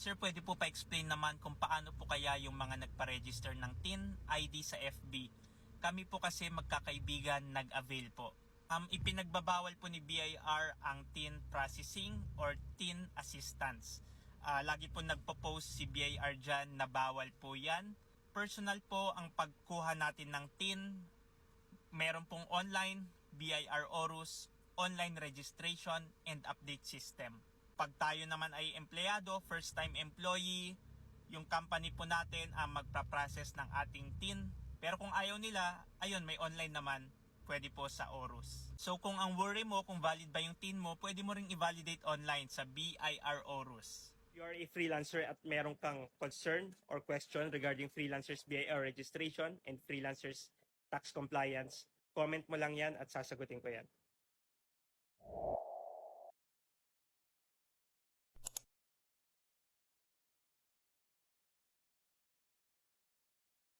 Sir, pwede po pa-explain naman kung paano po kaya yung mga nagpa-register ng TIN ID sa FB. Kami po kasi magkakaibigan nag-avail po. Ipinagbabawal po ni BIR ang TIN processing or TIN assistance. Lagi po nagpo-post si BIR dyan na bawal po yan. Personal po ang pagkuha natin ng TIN. Meron pong online, BIR Orus, online registration and update system. Pag tayo naman ay empleyado, first time employee, yung company po natin ang magpa-process ng ating TIN. Pero kung ayaw nila, ayun, may online naman, pwede po sa Orus. So kung ang worry mo kung valid ba yung TIN mo, pwede mo ring i-validate online sa BIR Orus. You are a freelancer at meron kang concern or question regarding freelancers BIR registration and freelancers tax compliance, comment mo lang yan at sasagutin ko yan.